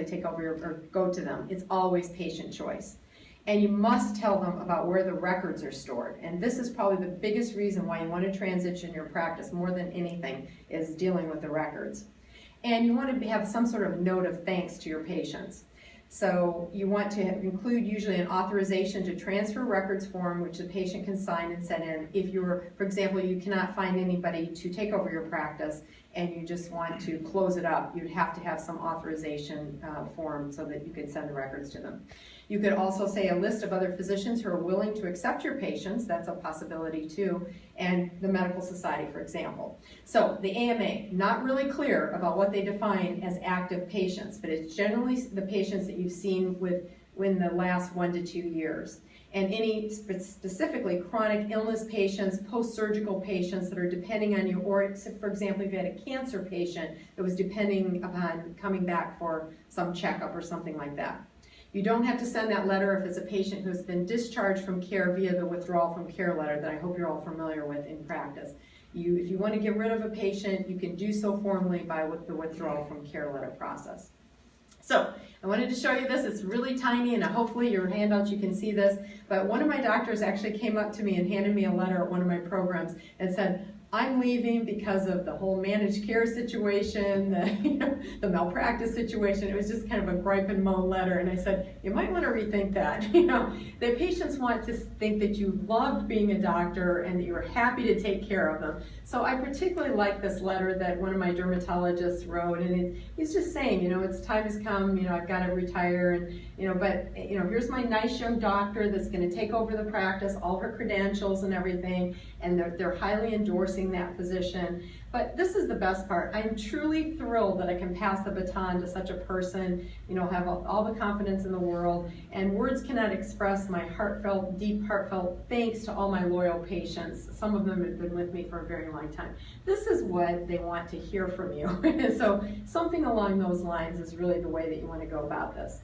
take over or go to them. It's always patient choice. And you must tell them about where the records are stored. And this is probably the biggest reason why you want to transition your practice more than anything, is dealing with the records. And you want to have some sort of note of thanks to your patients. So you want to include usually an authorization to transfer records form, which the patient can sign and send in. If you're, for example, you cannot find anybody to take over your practice and you just want to close it up, you'd have to have some authorization form so that you can send the records to them. You could also say a list of other physicians who are willing to accept your patients, that's a possibility too, and the medical society, for example. So the AMA, not really clear about what they define as active patients, but it's generally the patients that you've seen within the last 1 to 2 years. And any specifically chronic illness patients, post-surgical patients that are depending on you, or for example, if you had a cancer patient that was depending upon coming back for some checkup or something like that. You don't have to send that letter if it's a patient who's been discharged from care via the withdrawal from care letter that I hope you're all familiar with in practice. If you want to get rid of a patient, you can do so formally by the withdrawal from care letter process. So I wanted to show you this. It's really tiny, and hopefully your handouts you can see this. But one of my doctors actually came up to me and handed me a letter at one of my programs and said, I'm leaving because of the whole managed care situation, the malpractice situation. It was just kind of a gripe and moan letter, and I said, you might want to rethink that. The patients want to think that you loved being a doctor and that you were happy to take care of them. So I particularly like this letter that one of my dermatologists wrote, and he's just saying, it's time has come, I've got to retire, and but here's my nice young doctor that's going to take over the practice, all her credentials and everything, and they're highly endorsing that physician. But this is the best part. I'm truly thrilled that I can pass the baton to such a person, have all the confidence in the world, and words cannot express my deep heartfelt thanks to all my loyal patients. Some of them have been with me for a very long time. This is what they want to hear from you. So something along those lines is really the way that you want to go about this.